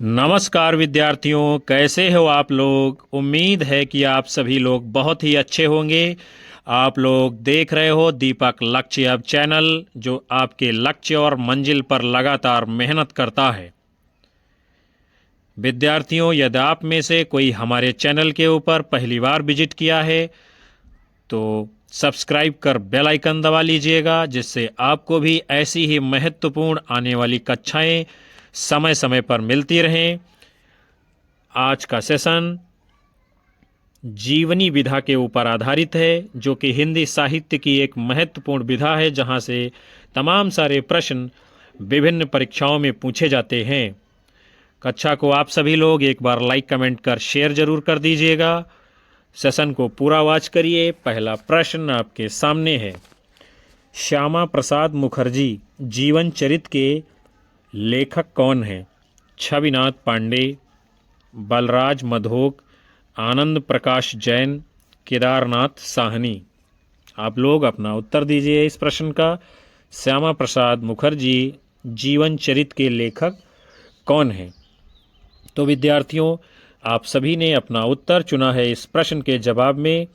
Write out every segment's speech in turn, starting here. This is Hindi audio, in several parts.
नमस्कार विद्यार्थियों, कैसे हो आप लोग। उम्मीद है कि आप सभी लोग बहुत ही अच्छे होंगे। आप लोग देख रहे हो दीपक लक्ष्य अब चैनल, जो आपके लक्ष्य और मंजिल पर लगातार मेहनत करता है। विद्यार्थियों, यदि आप में से कोई हमारे चैनल के ऊपर पहली बार विजिट किया है तो सब्सक्राइब कर बेल आइकन दबा लीजिएगा, जिससे आपको भी ऐसी ही महत्वपूर्ण आने वाली कक्षाएं समय समय पर मिलती रहें। आज का सेशन जीवनी विधा के ऊपर आधारित है, जो कि हिंदी साहित्य की एक महत्वपूर्ण विधा है, जहां से तमाम सारे प्रश्न विभिन्न परीक्षाओं में पूछे जाते हैं। कक्षा को आप सभी लोग एक बार लाइक कमेंट कर शेयर जरूर कर दीजिएगा। सेशन को पूरा वॉच करिए। पहला प्रश्न आपके सामने है, श्यामा प्रसाद मुखर्जी जीवन चरित के लेखक कौन हैं? छविनाथ पांडे, बलराज मधोक, आनंद प्रकाश जैन, केदारनाथ साहनी। आप लोग अपना उत्तर दीजिए इस प्रश्न का। श्यामा प्रसाद मुखर्जी जीवन चरित के लेखक कौन हैं? तो विद्यार्थियों, आप सभी ने अपना उत्तर चुना है इस प्रश्न के जवाब में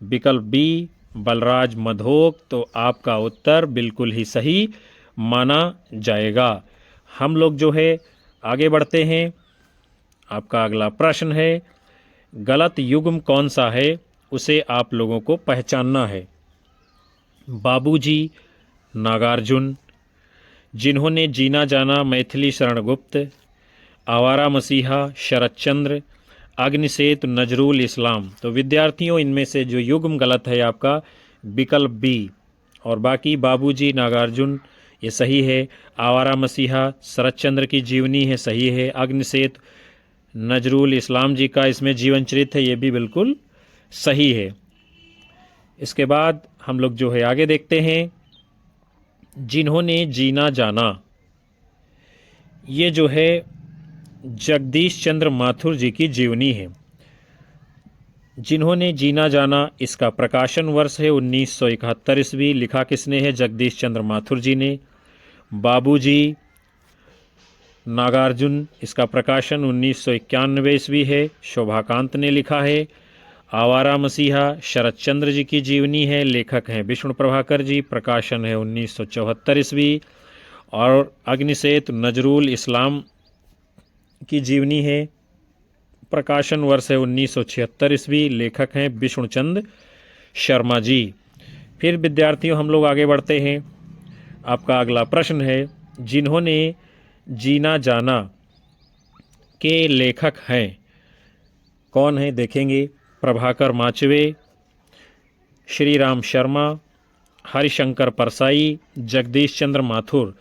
विकल्प बी, बलराज मधोक। तो आपका उत्तर बिल्कुल ही सही माना जाएगा। हम लोग जो है आगे बढ़ते हैं। आपका अगला प्रश्न है, गलत युग्म कौन सा है, उसे आप लोगों को पहचानना है। बाबूजी, नागार्जुन, जिन्होंने जीना जाना मैथिली शरण गुप्त, आवारा मसीहा शरतचंद्र, अग्निसेतु नजरुल इस्लाम। तो विद्यार्थियों, इनमें से जो युग्म गलत है आपका विकल्प बी, और बाकी बाबूजी, नागार्जुन ये सही है। आवारा मसीहा शरतचंद्र की जीवनी है, सही है। अग्निसेतु नजरुल इस्लाम जी का इसमें जीवन चरित्र है, ये भी बिल्कुल सही है। इसके बाद हम लोग जो है आगे देखते हैं, जिन्होंने जीना जाना, ये जो है जगदीश चंद्र माथुर जी की जीवनी है। जिन्होंने जीना जाना, इसका प्रकाशन वर्ष है 1971 ईस्वी। लिखा किसने है? जगदीश चंद्र माथुर जी ने। बाबूजी, नागार्जुन, इसका प्रकाशन 1991 ईस्वी है, शोभाकांत ने लिखा है। आवारा मसीहा शरतचंद्र जी की जीवनी है, लेखक हैं विष्णु प्रभाकर जी, प्रकाशन है 1974 ईस्वी। और अग्निसेतु नजरुल इस्लाम की जीवनी है, प्रकाशन वर्ष है 1976 ईस्वी, लेखक हैं विष्णुचंद शर्मा जी। फिर विद्यार्थियों, हम लोग आगे बढ़ते हैं। आपका अगला प्रश्न है, जिन्होंने जीना जाना के लेखक हैं कौन है? देखेंगे, प्रभाकर माचवे, श्री राम शर्मा, हरिशंकर परसाई, जगदीश चंद्र माथुर।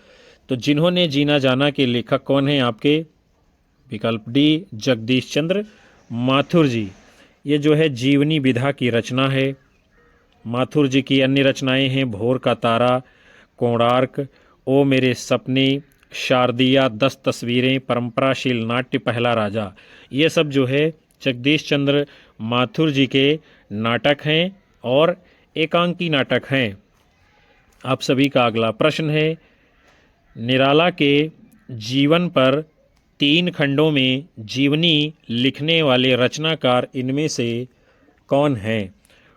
तो जिन्होंने जीना जाना के लेखक कौन हैं आपके? विकल्प डी, जगदीश चंद्र माथुर जी। ये जो है जीवनी विधा की रचना है। माथुर जी की अन्य रचनाएं हैं भोर का तारा, कोणार्क, ओ मेरे सपने, शारदिया, 10 तस्वीरें, परंपराशील नाट्य, पहला राजा। ये सब जो है जगदीश चंद्र माथुर जी के नाटक हैं और एकांकी नाटक हैं। आप सभी का अगला प्रश्न है, निराला के जीवन पर 3 खंडों में जीवनी लिखने वाले रचनाकार इनमें से कौन हैं?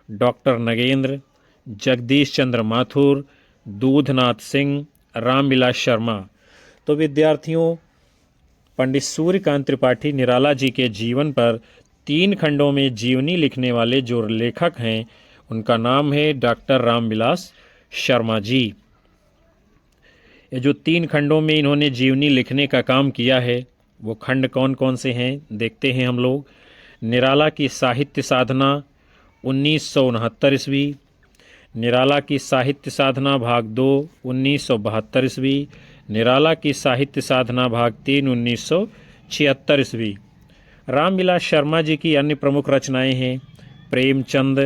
डॉक्टर नगेंद्र, जगदीश चंद्र माथुर, दूधनाथ सिंह, रामविलास शर्मा। तो विद्यार्थियों, पंडित सूर्यकांत त्रिपाठी निराला जी के जीवन पर 3 खंडों में जीवनी लिखने वाले जो लेखक हैं, उनका नाम है डॉक्टर रामविलास शर्मा जी। ये जो 3 खंडों में इन्होंने जीवनी लिखने का काम किया है, वो खंड कौन कौन से हैं देखते हैं हम लोग। निराला की साहित्य साधना 1969 ईस्वी, निराला की साहित्य साधना भाग 2 1972 ईस्वी, निराला की साहित्य साधना भाग 3 1976 ईस्वी। रामविलास शर्मा जी की अन्य प्रमुख रचनाएं हैं प्रेमचंद,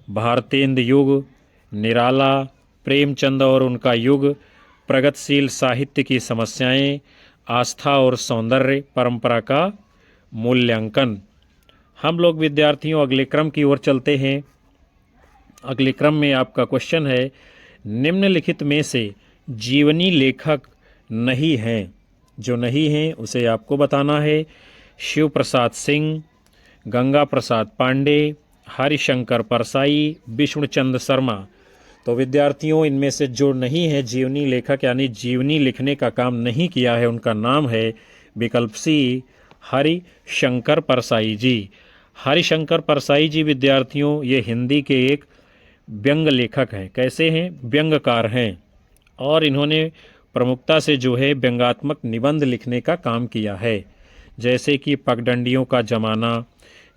भारतेंद्र युग, निराला, प्रेमचंद और उनका युग, प्रगतिशील साहित्य की समस्याएं, आस्था और सौंदर्य, परंपरा का मूल्यांकन। हम लोग विद्यार्थियों अगले क्रम की ओर चलते हैं। अगले क्रम में आपका क्वेश्चन है, निम्नलिखित में से जीवनी लेखक नहीं हैं। जो नहीं हैं उसे आपको बताना है। शिव प्रसाद सिंह, गंगा प्रसाद पांडे, हरिशंकर परसाई, विष्णुचंद शर्मा। तो विद्यार्थियों, इनमें से जो नहीं है जीवनी लेखक यानी जीवनी लिखने का काम नहीं किया है, उनका नाम है विकल्प सी, हरिशंकर परसाई जी। हरिशंकर परसाई जी विद्यार्थियों, ये हिंदी के एक व्यंग लेखक हैं। कैसे हैं? व्यंगकार हैं। और इन्होंने प्रमुखता से जो है व्यंगात्मक निबंध लिखने का काम किया है, जैसे कि पगडंडियों का जमाना,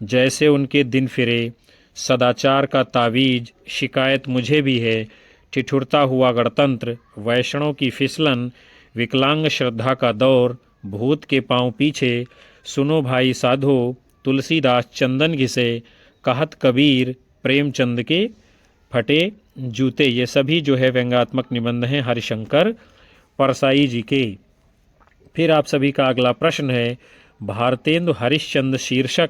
जैसे उनके दिन फिरे, सदाचार का तावीज, शिकायत मुझे भी है, ठिठुरता हुआ गणतंत्र, वैष्णव की फिसलन, विकलांग श्रद्धा का दौर, भूत के पांव पीछे, सुनो भाई साधो, तुलसीदास चंदन घिसे, कहत कबीर, प्रेमचंद के फटे जूते। ये सभी जो है व्यंग्यात्मक निबंध हैं हरिशंकर परसाई जी के। फिर आप सभी का अगला प्रश्न है, भारतेंदु हरिश्चंद्र शीर्षक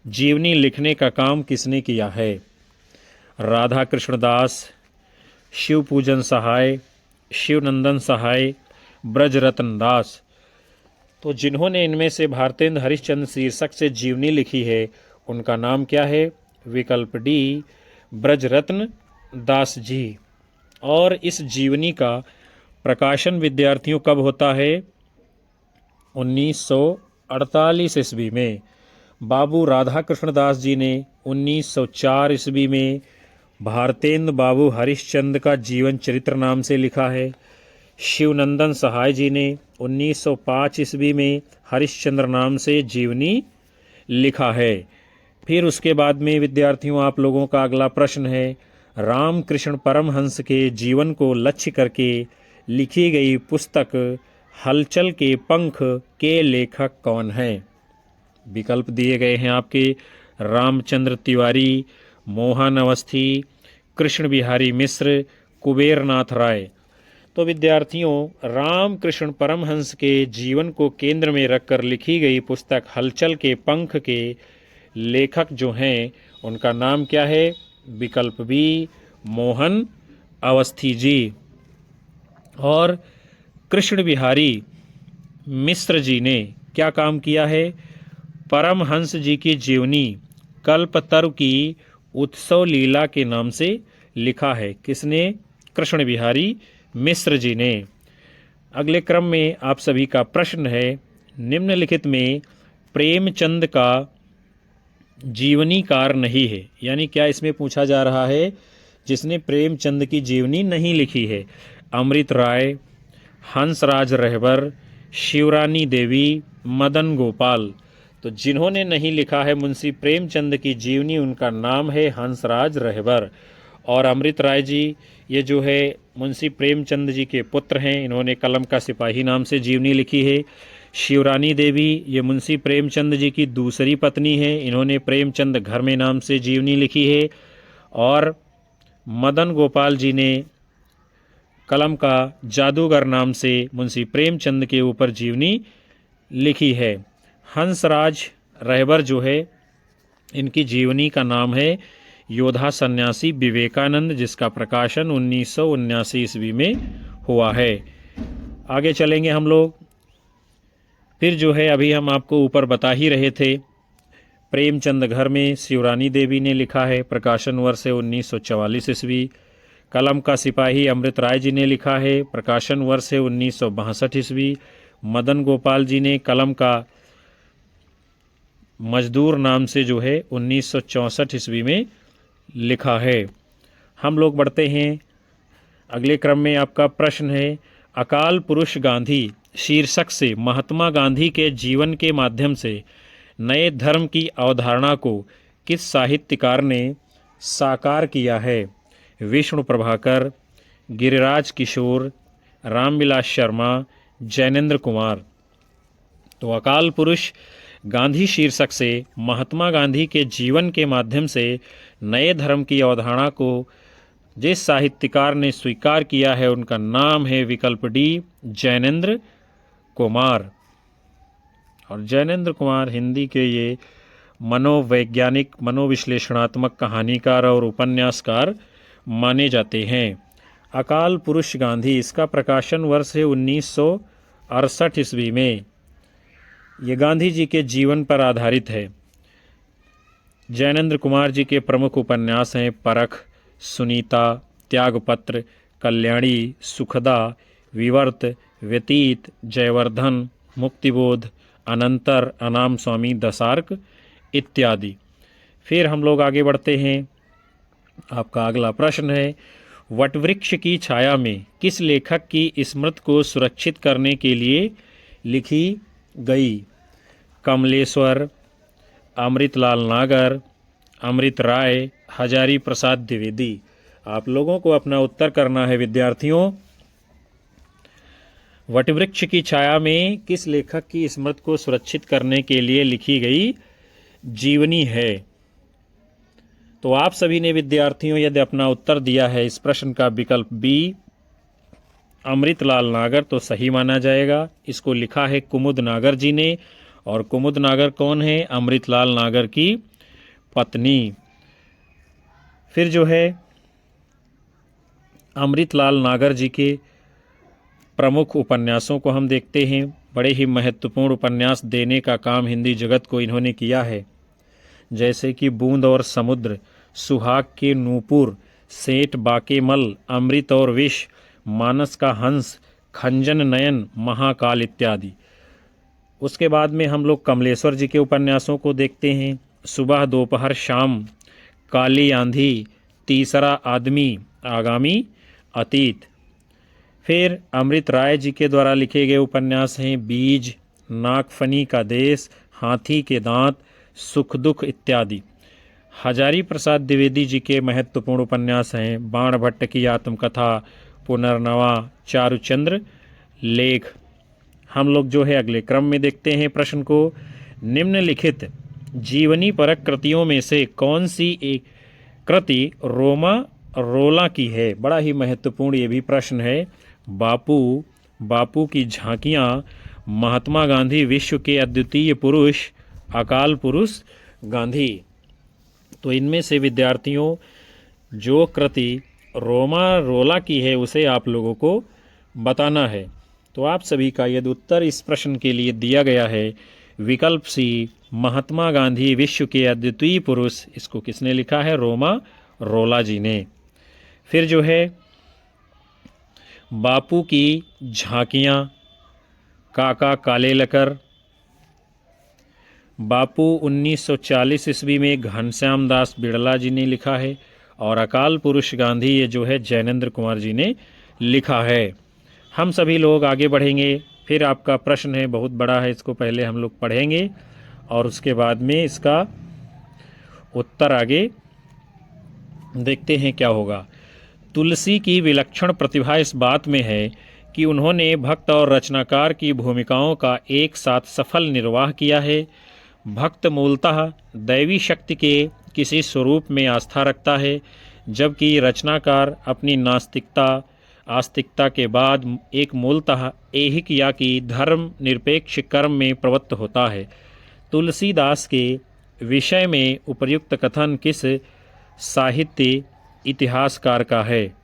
जीवनी लिखने का काम किसने किया है? राधा कृष्ण दास, शिव पूजन सहाय, शिवनंदन सहाय, ब्रजरत्न दास। तो जिन्होंने इनमें से भारतेंद्र हरिश्चंद्र शीर्षक से जीवनी लिखी है, उनका नाम क्या है? विकल्प डी, ब्रजरत्न दास जी। और इस जीवनी का प्रकाशन विद्यार्थियों कब होता है? 1948 ईस्वी में। बाबू राधा कृष्ण दास जी ने 1904 ईस्वी में भारतेंद्र बाबू हरिश्चंद्र का जीवन चरित्र नाम से लिखा है। शिवनंदन सहाय जी ने 1905 ईस्वी में हरिश्चंद्र नाम से जीवनी लिखा है। फिर उसके बाद में विद्यार्थियों, आप लोगों का अगला प्रश्न है, रामकृष्ण परमहंस के जीवन को लक्ष्य करके लिखी गई पुस्तक हलचल के पंख के लेखक कौन हैं? विकल्प दिए गए हैं आपके, रामचंद्र तिवारी, मोहन अवस्थी, कृष्ण बिहारी मिश्र, कुबेरनाथ राय। तो विद्यार्थियों, रामकृष्ण परमहंस के जीवन को केंद्र में रखकर लिखी गई पुस्तक हलचल के पंख के लेखक जो हैं, उनका नाम क्या है? विकल्प बी, मोहन अवस्थी जी। और कृष्ण बिहारी मिश्र जी ने क्या काम किया है? परमहंस जी की जीवनी कल्पतरु की उत्सव लीला के नाम से लिखा है। किसने? कृष्ण बिहारी मिश्र जी ने। अगले क्रम में आप सभी का प्रश्न है, निम्नलिखित में प्रेमचंद का जीवनीकार नहीं है, यानी क्या इसमें पूछा जा रहा है जिसने प्रेमचंद की जीवनी नहीं लिखी है? अमृत राय, हंसराज रहबर, शिवरानी देवी, मदन गोपाल। तो जिन्होंने नहीं लिखा है मुंशी प्रेमचंद की जीवनी, उनका नाम है हंसराज रहबर। और अमृत राय जी, ये जो है मुंशी प्रेमचंद जी के पुत्र हैं, इन्होंने कलम का सिपाही नाम से जीवनी लिखी है। शिवरानी देवी, ये मुंशी प्रेमचंद जी की दूसरी पत्नी हैं, इन्होंने प्रेमचंद घर में नाम से जीवनी लिखी है। और मदन गोपाल जी ने कलम का जादूगर नाम से मुंशी प्रेमचंद के ऊपर जीवनी लिखी है। हंसराज रहबर जो है, इनकी जीवनी का नाम है योद्धा सन्यासी विवेकानंद, जिसका प्रकाशन 1979 ईस्वी में हुआ है। आगे चलेंगे हम लोग। फिर जो है अभी हम आपको ऊपर बता ही रहे थे, प्रेमचंद घर में शिवरानी देवी ने लिखा है, प्रकाशन वर्ष है 1944 ईस्वी। कलम का सिपाही अमृत राय जी ने लिखा है, प्रकाशन वर्ष है 1962 ईस्वी। मदन गोपाल जी ने कलम का मजदूर नाम से जो है 1964 ईस्वी में लिखा है। हम लोग बढ़ते हैं अगले क्रम में। आपका प्रश्न है, अकाल पुरुष गांधी शीर्षक से महात्मा गांधी के जीवन के माध्यम से नए धर्म की अवधारणा को किस साहित्यकार ने साकार किया है? विष्णु प्रभाकर, गिरिराज किशोर, रामविलास शर्मा, जैनेन्द्र कुमार। तो अकाल पुरुष गांधी शीर्षक से महात्मा गांधी के जीवन के माध्यम से नए धर्म की अवधारणा को जिस साहित्यकार ने स्वीकार किया है, उनका नाम है विकल्प डी, जैनेन्द्र कुमार। और जैनेन्द्र कुमार हिंदी के ये मनोवैज्ञानिक, मनोविश्लेषणात्मक कहानीकार और उपन्यासकार माने जाते हैं। अकाल पुरुष गांधी, इसका प्रकाशन वर्ष है 19 68 ईस्वी में। ये गांधी जी के जीवन पर आधारित है। जैनेंद्र कुमार जी के प्रमुख उपन्यास हैं परख, सुनीता, त्यागपत्र, कल्याणी, सुखदा, विवर्त, व्यतीत, जयवर्धन, मुक्तिबोध, अनंतर, अनाम स्वामी, दसार्क इत्यादि। फिर हम लोग आगे बढ़ते हैं। आपका अगला प्रश्न है, वटवृक्ष की छाया में किस लेखक की स्मृति को सुरक्षित करने के लिए लिखी गई? कमलेश्वर, अमृतलाल नागर, अमृत राय, हजारी प्रसाद द्विवेदी। आप लोगों को अपना उत्तर करना है विद्यार्थियों। वटवृक्ष की छाया में किस लेखक की स्मृति को सुरक्षित करने के लिए लिखी गई जीवनी है? तो आप सभी ने विद्यार्थियों यदि अपना उत्तर दिया है इस प्रश्न का विकल्प बी, अमृतलाल नागर, तो सही माना जाएगा। इसको लिखा है कुमुद नागर जी ने, और कुमुद नागर कौन है? अमृतलाल नागर की पत्नी। फिर जो है अमृतलाल नागर जी के प्रमुख उपन्यासों को हम देखते हैं। बड़े ही महत्वपूर्ण उपन्यास देने का काम हिंदी जगत को इन्होंने किया है, जैसे कि बूंद और समुद्र, सुहाग के नूपुर, सेठ बाकेमल, अमृत और विष, मानस का हंस, खंजन नयन, महाकाल इत्यादि। उसके बाद में हम लोग कमलेश्वर जी के उपन्यासों को देखते हैं। सुबह, दोपहर, शाम, काली आंधी, तीसरा आदमी, आगामी, अतीत। फिर अमृत राय जी के द्वारा लिखे गए उपन्यास हैं बीज, नागफनी का देश, हाथी के दांत, सुख दुख इत्यादि। हजारी प्रसाद द्विवेदी जी के महत्वपूर्ण उपन्यास हैं बाण भट्ट की आत्मकथा, पुनर्नवा, चारुचंद्र लेख। हम लोग जो है अगले क्रम में देखते हैं प्रश्न को। निम्नलिखित जीवनी परक कृतियों में से कौन सी एक कृति रोमा रोला की है? बड़ा ही महत्वपूर्ण ये भी प्रश्न है। बापू, बापू की झांकियाँ, महात्मा गांधी विश्व के अद्वितीय पुरुष, अकाल पुरुष गांधी। तो इनमें से विद्यार्थियों जो कृति रोमा रोला की है उसे आप लोगों को बताना है। तो आप सभी का यदि उत्तर इस प्रश्न के लिए दिया गया है विकल्प सी, महात्मा गांधी विश्व के अद्वितीय पुरुष। इसको किसने लिखा है? रोमा रोला जी ने। फिर जो है बापू की झांकियाँ, काका कालेलकर। बापू 1940 ईस्वी में घनश्याम दास बिड़ला जी ने लिखा है, और अकाल पुरुष गांधी ये जो है जैनेंद्र कुमार जी ने लिखा है। हम सभी लोग आगे बढ़ेंगे। फिर आपका प्रश्न है बहुत बड़ा है, इसको पहले हम लोग पढ़ेंगे और उसके बाद में इसका उत्तर आगे देखते हैं क्या होगा। तुलसी की विलक्षण प्रतिभा इस बात में है कि उन्होंने भक्त और रचनाकार की भूमिकाओं का एक साथ सफल निर्वाह किया है। भक्त मूलतः दैवी शक्ति के किसी स्वरूप में आस्था रखता है, जबकि रचनाकार अपनी आस्तिकता के बाद एक मूलतः ऐहिक या कि धर्म निरपेक्ष कर्म में प्रवृत्त होता है। तुलसीदास के विषय में उपर्युक्त कथन किस साहित्य इतिहासकार का है?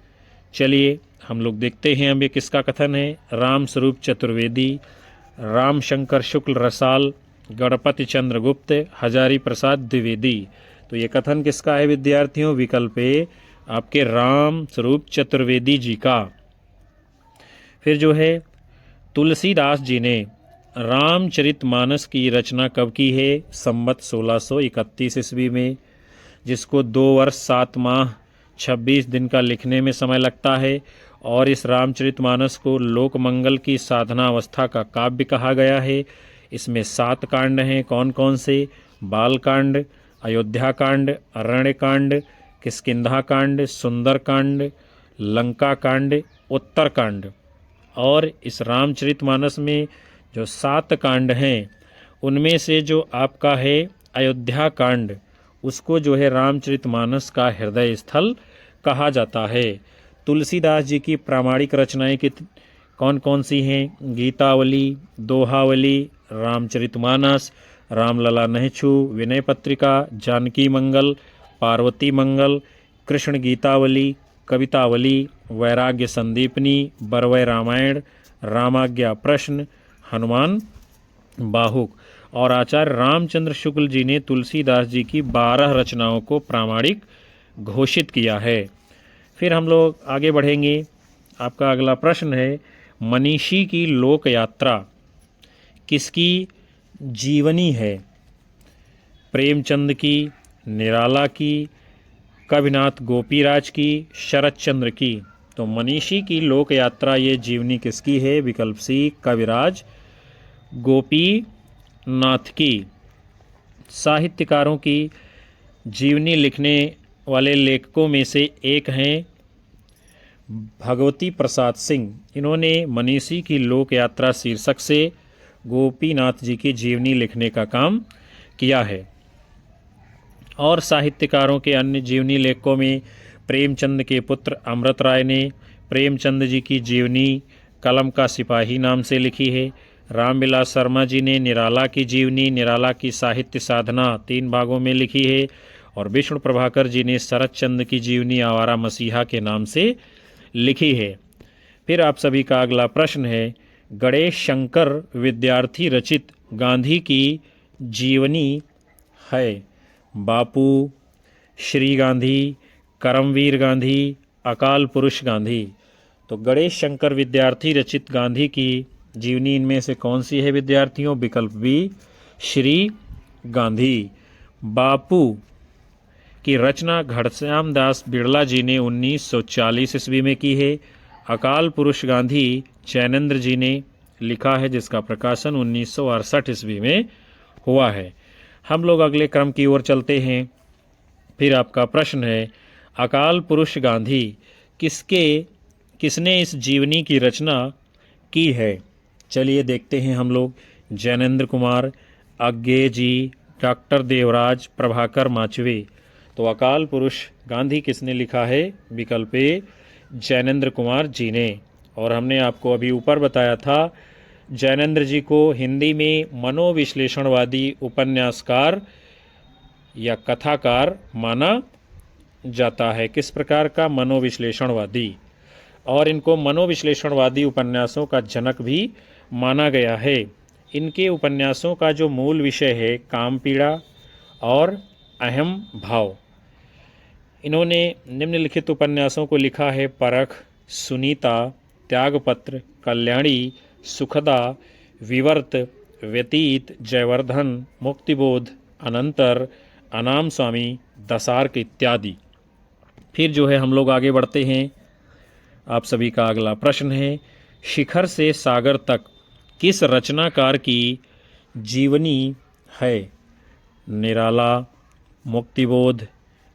चलिए हम लोग देखते हैं अब ये किसका कथन है। राम स्वरूप चतुर्वेदी, रामशंकर शुक्ल रसाल, गणपति चंद्रगुप्त, हजारी प्रसाद द्विवेदी। तो ये कथन किसका है विद्यार्थियों? विकल्प ए आपके राम स्वरूप चतुर्वेदी जी का। फिर जो है तुलसीदास जी ने रामचरितमानस की रचना कब की है? संवत 1631 ईस्वी में, जिसको 2 वर्ष 7 माह 26 दिन का लिखने में समय लगता है। और इस रामचरितमानस को लोकमंगल की साधना अवस्था का काव्य कहा गया है। इसमें 7 कांड हैं। कौन कौन से? बालकांड, अयोध्या कांड, अरण्य कांड, किष्किंधा कांड, सुंदर कांड, लंका कांड, उत्तर कांड। और इस रामचरितमानस में जो 7 कांड हैं उनमें से जो आपका है अयोध्या कांड, उसको जो है रामचरितमानस का हृदय स्थल कहा जाता है। तुलसीदास जी की प्रामाणिक रचनाएं कौन कौन सी हैं? गीतावली, दोहावली, रामचरितमानस, रामलला नहछु, विनय पत्रिका, जानकी मंगल, पार्वती मंगल, कृष्ण गीतावली, कवितावली, वैराग्य संदीपनी, बरवय रामायण, रामाज्ञा प्रश्न, हनुमान बाहुक। और आचार्य रामचंद्र शुक्ल जी ने तुलसीदास जी की 12 रचनाओं को प्रामाणिक घोषित किया है। फिर हम लोग आगे बढ़ेंगे। आपका अगला प्रश्न है, मनीषी की लोक यात्रा किसकी जीवनी है? प्रेमचंद की, निराला की, कविनाथ गोपीराज की, शरतचंद्र की। तो मनीषी की लोक यात्रा ये जीवनी किसकी है? विकल्प सी, कविराज गोपीनाथ की। साहित्यकारों की जीवनी लिखने वाले लेखकों में से एक हैं भगवती प्रसाद सिंह। इन्होंने मनीषी की लोक यात्रा शीर्षक से गोपीनाथ जी की जीवनी लिखने का काम किया है। और साहित्यकारों के अन्य जीवनी लेखकों में प्रेमचंद के पुत्र अमृत राय ने प्रेमचंद जी की जीवनी कलम का सिपाही नाम से लिखी है। रामविलास शर्मा जी ने निराला की जीवनी निराला की साहित्य साधना 3 भागों में लिखी है। और विष्णु प्रभाकर जी ने शरतचंद की जीवनी आवारा मसीहा के नाम से लिखी है। फिर आप सभी का अगला प्रश्न है, गणेश शंकर विद्यार्थी रचित गांधी की जीवनी है? बापू, श्री गांधी, करमवीर गांधी, अकाल पुरुष गांधी। तो गणेश शंकर विद्यार्थी रचित गांधी की जीवनी इनमें से कौन सी है विद्यार्थियों? विकल्प बी, श्री गांधी। बापू की रचना घनश्याम दास बिड़ला जी ने 1940 ईस्वी में की है। अकाल पुरुष गांधी जैनेन्द्र जी ने लिखा है, जिसका प्रकाशन 1968 ईस्वी में हुआ है। हम लोग अगले क्रम की ओर चलते हैं। फिर आपका प्रश्न है, अकाल पुरुष गांधी किसने इस जीवनी की रचना की है? चलिए देखते हैं हम लोग। जैनेन्द्र कुमार, अज्ञे जी, डॉक्टर देवराज, प्रभाकर माचवे। तो अकाल पुरुष गांधी किसने लिखा है? विकल्प ए, जैनेन्द्र कुमार जी ने। और हमने आपको अभी ऊपर बताया था, जैनेन्द्र जी को हिंदी में मनोविश्लेषणवादी उपन्यासकार या कथाकार माना जाता है। किस प्रकार का? मनोविश्लेषणवादी। और इनको मनोविश्लेषणवादी उपन्यासों का जनक भी माना गया है। इनके उपन्यासों का जो मूल विषय है काम पीड़ा और अहम भाव। इन्होंने निम्नलिखित उपन्यासों को लिखा है, परख, सुनीता, त्यागपत्र, कल्याणी, सुखदा, विवर्त, व्यतीत, जयवर्धन, मुक्तिबोध, अनंतर, अनाम स्वामी, दशार्क इत्यादि। फिर जो है हम लोग आगे बढ़ते हैं। आप सभी का अगला प्रश्न है, शिखर से सागर तक किस रचनाकार की जीवनी है? निराला, मुक्तिबोध,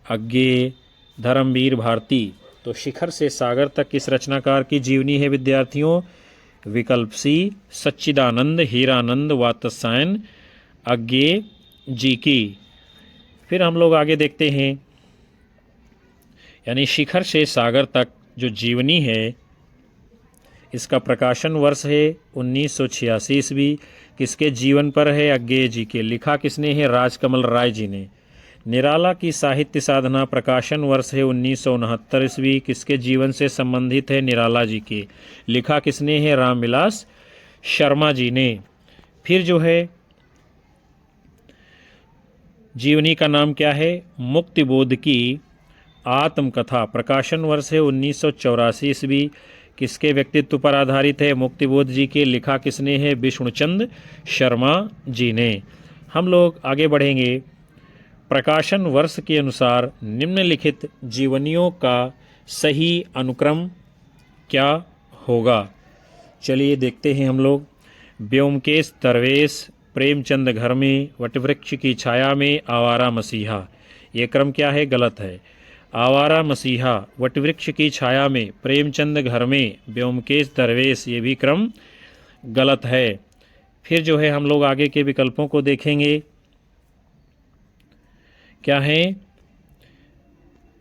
अज्ञे, धर्मवीर भारती। तो शिखर से सागर तक किस रचनाकार की जीवनी है विद्यार्थियों? विकल्प सी, सच्चिदानंद हीरानंद वात्स्यायन अज्ञे जी की। फिर हम लोग आगे देखते हैं, यानी शिखर से सागर तक जो जीवनी है, इसका प्रकाशन वर्ष है 1986 ईस्वी। किसके जीवन पर है? अज्ञे जी के। लिखा किसने है? राजकमल राय जी ने। निराला की साहित्य साधना प्रकाशन वर्ष है 1969 ईस्वी। किसके जीवन से संबंधित है? निराला जी के। लिखा किसने है? रामविलास शर्मा जी ने। फिर जो है जीवनी का नाम क्या है? मुक्तिबोध की आत्मकथा। प्रकाशन वर्ष है 1984 ईस्वी। किसके व्यक्तित्व पर आधारित है? मुक्तिबोध जी के। लिखा किसने है? विष्णुचंद शर्मा जी ने। हम लोग आगे बढ़ेंगे। प्रकाशन वर्ष के अनुसार निम्नलिखित जीवनियों का सही अनुक्रम क्या होगा? चलिए देखते हैं हम लोग। व्योमकेश दरवेश, प्रेमचंद घर में, वटवृक्ष की छाया में, आवारा मसीहा। ये क्रम क्या है? गलत है। आवारा मसीहा, वटवृक्ष की छाया में, प्रेमचंद घर में, व्योमकेश दरवेश, ये भी क्रम गलत है। फिर जो है हम लोग आगे के विकल्पों को देखेंगे। क्या है?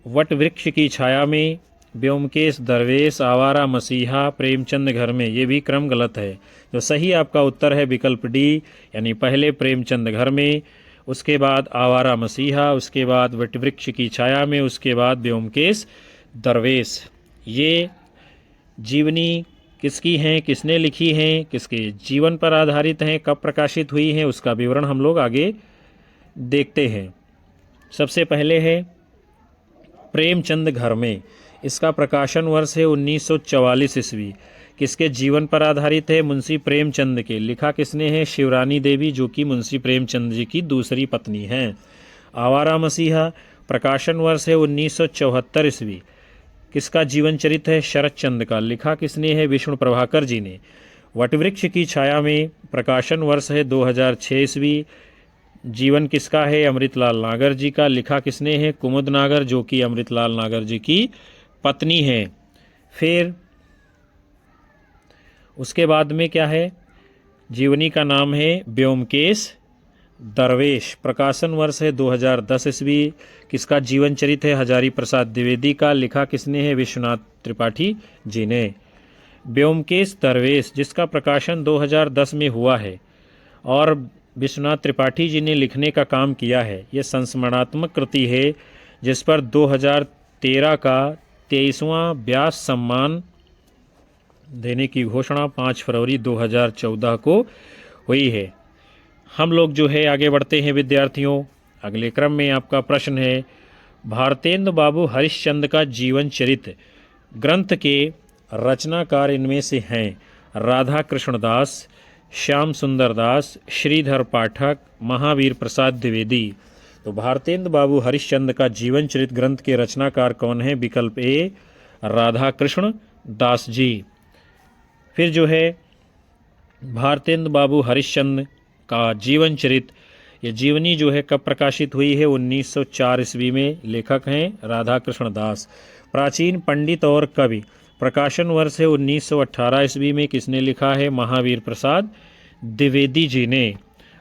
वटवृक्ष की छाया में, व्योमकेश दरवेश, आवारा मसीहा, प्रेमचंद घर में, ये भी क्रम गलत है। तो सही आपका उत्तर है विकल्प डी, यानी पहले प्रेमचंद घर में, उसके बाद आवारा मसीहा, उसके बाद वटवृक्ष की छाया में, उसके बाद व्योमकेश दरवेश। ये जीवनी किसकी हैं, किसने लिखी हैं, किसके जीवन पर आधारित हैं, कब प्रकाशित हुई हैं, उसका विवरण हम लोग आगे देखते हैं। सबसे पहले है प्रेमचंद घर में। इसका प्रकाशन वर्ष है 1944 ईस्वी। किसके जीवन पर आधारित है? मुंशी प्रेमचंद के। लिखा किसने है? शिवरानी देवी, जो कि मुंशी प्रेमचंद जी की दूसरी पत्नी हैं। आवारा मसीहा, प्रकाशन वर्ष है 1974 ईस्वी। किसका जीवन चरित्र है? शरत चंद्र का। लिखा किसने है? विष्णु प्रभाकर जी ने। वटवृक्ष की छाया में, प्रकाशन वर्ष है 2006 ईस्वी। जीवन किसका है? अमृतलाल नागर जी का। लिखा किसने है? कुमुद नागर, जो कि अमृतलाल नागर जी की पत्नी है। फिर उसके बाद में क्या है? जीवनी का नाम है व्योमकेश दरवेश। प्रकाशन वर्ष है 2010 ईस्वी। किसका जीवन चरित्र है? हजारी प्रसाद द्विवेदी का। लिखा किसने है? विश्वनाथ त्रिपाठी जी ने। व्योमकेश दरवेश, जिसका प्रकाशन 2010 में हुआ है और विश्वनाथ त्रिपाठी जी ने लिखने का काम किया है। यह संस्मरणात्मक कृति है जिस पर 2013 का 23वां व्यास सम्मान देने की घोषणा 5 फरवरी 2014 को हुई है। हम लोग जो है आगे बढ़ते हैं विद्यार्थियों। अगले क्रम में आपका प्रश्न है, भारतेंदु बाबू हरिश्चंद्र का जीवन चरित्र ग्रंथ के रचनाकार इनमें से हैं राधा कृष्ण दास, श्याम सुंदर दास, श्रीधर पाठक, महावीर प्रसाद द्विवेदी। तो भारतेंदु बाबू हरिश्चंद्र का जीवन चरित्र ग्रंथ के रचनाकार कौन है? विकल्प ए राधा कृष्ण दास जी। फिर जो है भारतेंदु बाबू हरिश्चंद्र का जीवन चरित्र, ये जीवनी जो है कब प्रकाशित हुई है? 1904 ईस्वी में। लेखक हैं राधा कृष्ण दास। प्राचीन पंडित और कवि, प्रकाशन वर्ष है 1918 ईस्वी में। किसने लिखा है? महावीर प्रसाद द्विवेदी जी ने।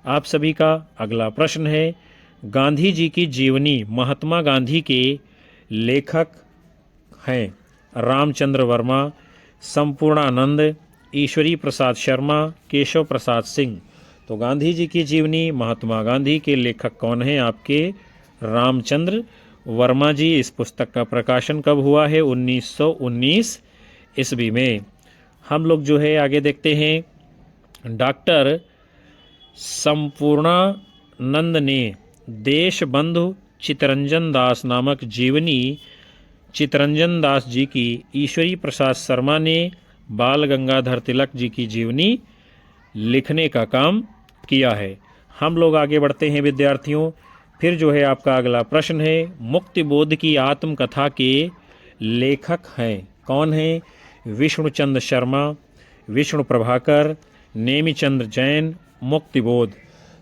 आप सभी का अगला प्रश्न है, गांधी जी की जीवनी महात्मा गांधी के लेखक हैं रामचंद्र वर्मा, संपूर्णानंद, ईश्वरी प्रसाद शर्मा, केशव प्रसाद सिंह। तो गांधी जी की जीवनी महात्मा गांधी के लेखक कौन हैं? आपके रामचंद्र वर्मा जी। इस पुस्तक का प्रकाशन कब हुआ है? 1919 ईस्वी में। हम लोग जो है आगे देखते हैं, डॉक्टर संपूर्णानंद ने देशबंधु चितरंजन दास नामक जीवनी चितरंजन दास जी की, ईश्वरी प्रसाद शर्मा ने बाल गंगाधर तिलक जी की जीवनी लिखने का काम किया है। हम लोग आगे बढ़ते हैं विद्यार्थियों। फिर जो है आपका अगला प्रश्न है, मुक्तिबोध की आत्मकथा के लेखक हैं कौन हैं? विष्णुचंद्र शर्मा, विष्णु प्रभाकर, नेमिचंद्र जैन, मुक्तिबोध।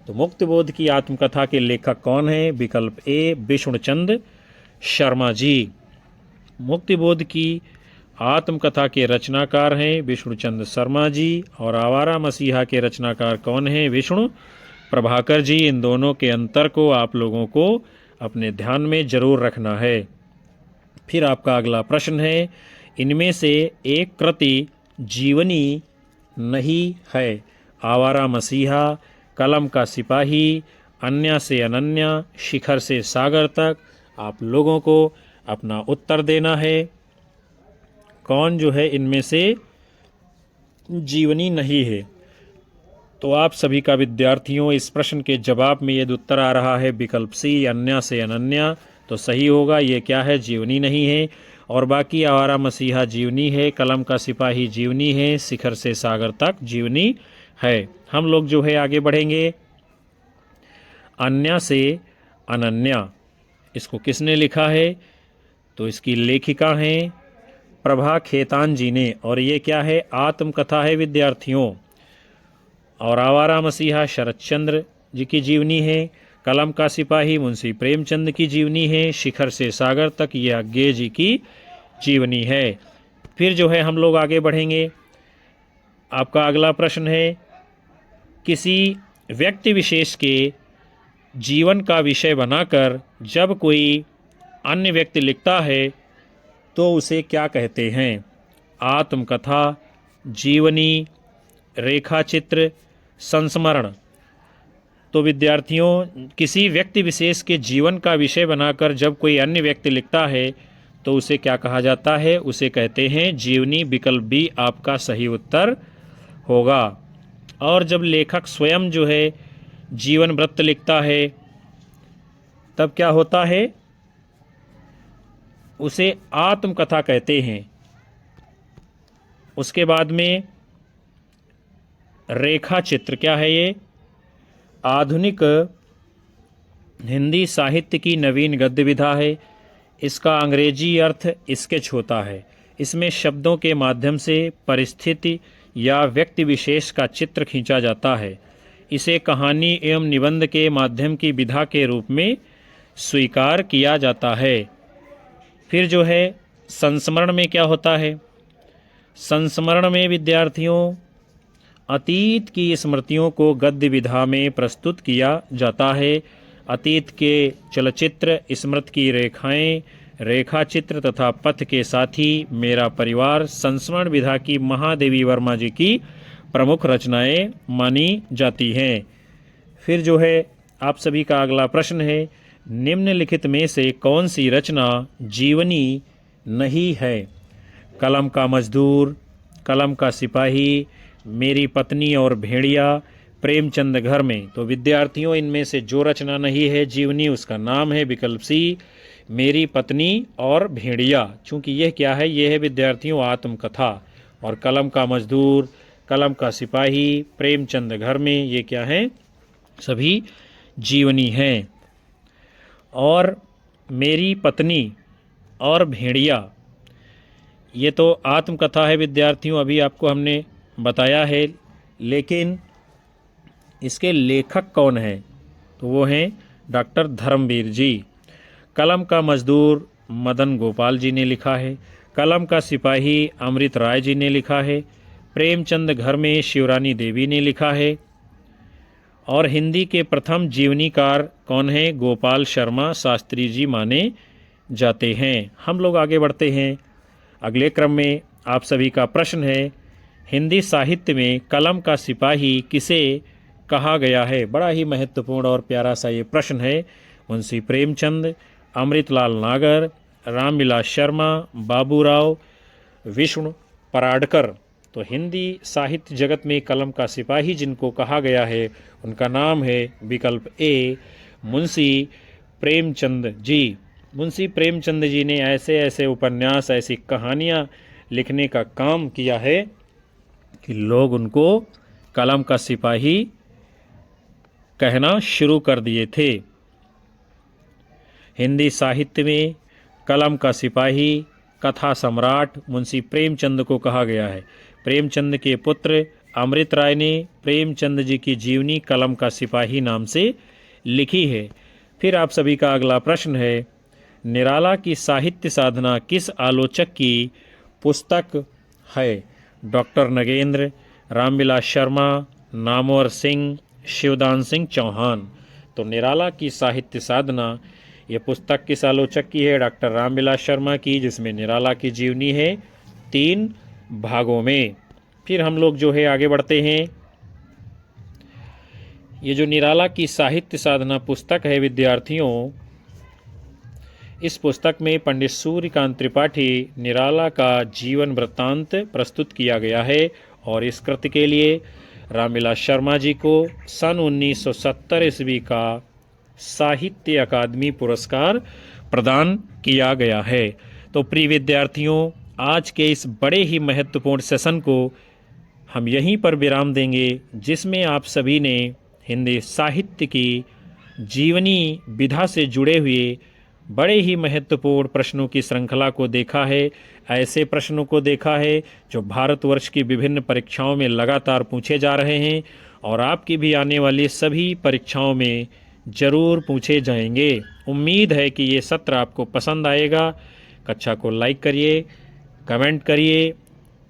तो मुक्तिबोध की आत्मकथा के लेखक कौन हैं? विकल्प ए विष्णुचंद्र शर्मा जी। मुक्तिबोध की आत्मकथा के रचनाकार हैं विष्णुचंद्र शर्मा जी। और आवारा मसीहा के रचनाकार कौन हैं? विष्णु प्रभाकर जी। इन दोनों के अंतर को आप लोगों को अपने ध्यान में जरूर रखना है। फिर आपका अगला प्रश्न है, इनमें से एक कृति जीवनी नहीं है? आवारा मसीहा, कलम का सिपाही, अन्या से अनन्या, शिखर से सागर तक। आप लोगों को अपना उत्तर देना है, कौन जो है इनमें से जीवनी नहीं है। तो आप सभी का विद्यार्थियों इस प्रश्न के जवाब में यदि उत्तर आ रहा है विकल्प सी अन्या से अनन्या, तो सही होगा। ये क्या है? जीवनी नहीं है। और बाकी आवारा मसीहा जीवनी है, कलम का सिपाही जीवनी है, शिखर से सागर तक जीवनी है। हम लोग जो है आगे बढ़ेंगे। अन्या से अनन्या, इसको किसने लिखा है? तो इसकी लेखिका हैं प्रभा खेतान जी ने। और ये क्या है? आत्मकथा है विद्यार्थियों। और आवारा मसीहा शरतचंद्र जी की जीवनी है, कलम का सिपाही मुंशी प्रेमचंद की जीवनी है, शिखर से सागर तक ये अज्ञेय जी की जीवनी है। फिर जो है हम लोग आगे बढ़ेंगे। आपका अगला प्रश्न है, किसी व्यक्ति विशेष के जीवन का विषय बनाकर जब कोई अन्य व्यक्ति लिखता है तो उसे क्या कहते हैं? आत्मकथा, जीवनी, रेखाचित्र, संस्मरण। तो विद्यार्थियों, किसी व्यक्ति विशेष के जीवन का विषय बनाकर जब कोई अन्य व्यक्ति लिखता है तो उसे क्या कहा जाता है? उसे कहते हैं जीवनी। विकल्प बी आपका सही उत्तर होगा। और जब लेखक स्वयं जो है जीवन वृत्त लिखता है तब क्या होता है? उसे आत्मकथा कहते हैं। उसके बाद में रेखा चित्र क्या है? ये आधुनिक हिंदी साहित्य की नवीन गद्य विधा है। इसका अंग्रेजी अर्थ स्केच होता है। इसमें शब्दों के माध्यम से परिस्थिति या व्यक्ति विशेष का चित्र खींचा जाता है। इसे कहानी एवं निबंध के माध्यम की विधा के रूप में स्वीकार किया जाता है। फिर जो है संस्मरण में क्या होता है? संस्मरण में विद्यार्थियों अतीत की स्मृतियों को गद्य विधा में प्रस्तुत किया जाता है। अतीत के चलचित्र, स्मृति की रेखाएं, रेखा चित्र तथा पथ के साथी, मेरा परिवार संस्मरण विधा की महादेवी वर्मा जी की प्रमुख रचनाएं मानी जाती हैं। फिर जो है आप सभी का अगला प्रश्न है, निम्नलिखित में से कौन सी रचना जीवनी नहीं है? कलम का मजदूर, कलम का सिपाही, मेरी पत्नी और भेड़िया, प्रेमचंद घर में। तो विद्यार्थियों इनमें से जो रचना नहीं है जीवनी उसका नाम है विकल्प सी, मेरी पत्नी और भेड़िया। चूंकि यह क्या है? यह है विद्यार्थियों आत्मकथा। और कलम का मजदूर, कलम का सिपाही, प्रेमचंद घर में, ये क्या है? सभी जीवनी हैं। और मेरी पत्नी और भेड़िया ये तो आत्मकथा है विद्यार्थियों, अभी आपको हमने बताया है। लेकिन इसके लेखक कौन हैं? तो वो हैं डॉक्टर धर्मवीर जी। कलम का मजदूर मदन गोपाल जी ने लिखा है। कलम का सिपाही अमृत राय जी ने लिखा है। प्रेमचंद घर में शिवरानी देवी ने लिखा है। और हिंदी के प्रथम जीवनीकार कौन है? गोपाल शर्मा शास्त्री जी माने जाते हैं। हम लोग आगे बढ़ते हैं। अगले क्रम में आप सभी का प्रश्न है, हिंदी साहित्य में कलम का सिपाही किसे कहा गया है? बड़ा ही महत्वपूर्ण और प्यारा सा ये प्रश्न है। मुंशी प्रेमचंद, अमृतलाल नागर, रामविलास शर्मा, बाबूराव, विष्णु पराडकर। तो हिंदी साहित्य जगत में कलम का सिपाही जिनको कहा गया है उनका नाम है विकल्प ए, मुंशी प्रेमचंद जी। मुंशी प्रेमचंद जी ने ऐसे ऐसे उपन्यास, ऐसी कहानियाँ लिखने का काम किया है कि लोग उनको कलम का सिपाही कहना शुरू कर दिए थे। हिंदी साहित्य में कलम का सिपाही, कथा सम्राट मुंशी प्रेमचंद को कहा गया है। प्रेमचंद के पुत्र अमृत राय ने प्रेमचंद जी की जीवनी कलम का सिपाही नाम से लिखी है। फिर आप सभी का अगला प्रश्न है, निराला की साहित्य साधना किस आलोचक की पुस्तक है? डॉक्टर नगेंद्र, रामविलास शर्मा, नामवर सिंह, शिवदान सिंह चौहान। तो निराला की साहित्य साधना ये पुस्तक किस आलोचक की है? डॉक्टर रामविलास शर्मा की, जिसमें निराला की जीवनी है 3 भागों में। फिर हम लोग जो है आगे बढ़ते हैं। ये जो निराला की साहित्य साधना पुस्तक है विद्यार्थियों, इस पुस्तक में पंडित सूर्यकांत त्रिपाठी निराला का जीवन वृत्तांत प्रस्तुत किया गया है। और इस कृति के लिए रामविलास शर्मा जी को सन 1970 ईस्वी का साहित्य अकादमी पुरस्कार प्रदान किया गया है। तो प्रिय विद्यार्थियों, आज के इस बड़े ही महत्वपूर्ण सेशन को हम यहीं पर विराम देंगे, जिसमें आप सभी ने हिंदी साहित्य की जीवनी विधा से जुड़े हुए बड़े ही महत्वपूर्ण प्रश्नों की श्रृंखला को देखा है। ऐसे प्रश्नों को देखा है जो भारतवर्ष की विभिन्न परीक्षाओं में लगातार पूछे जा रहे हैं और आपकी भी आने वाली सभी परीक्षाओं में ज़रूर पूछे जाएंगे। उम्मीद है कि ये सत्र आपको पसंद आएगा। कक्षा को लाइक करिए, कमेंट करिए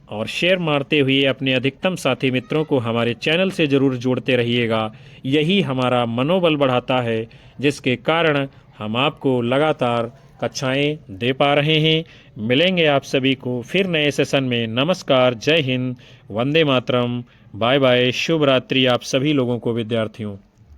और शेयर मारते हुए अपने अधिकतम साथी मित्रों को हमारे चैनल से ज़रूर जोड़ते रहिएगा। यही हमारा मनोबल बढ़ाता है, जिसके कारण हम आपको लगातार कक्षाएं दे पा रहे हैं। मिलेंगे आप सभी को फिर नए सेशन में। नमस्कार, जय हिंद, वंदे मातरम, बाय बाय, शुभ रात्रि आप सभी लोगों को विद्यार्थियों।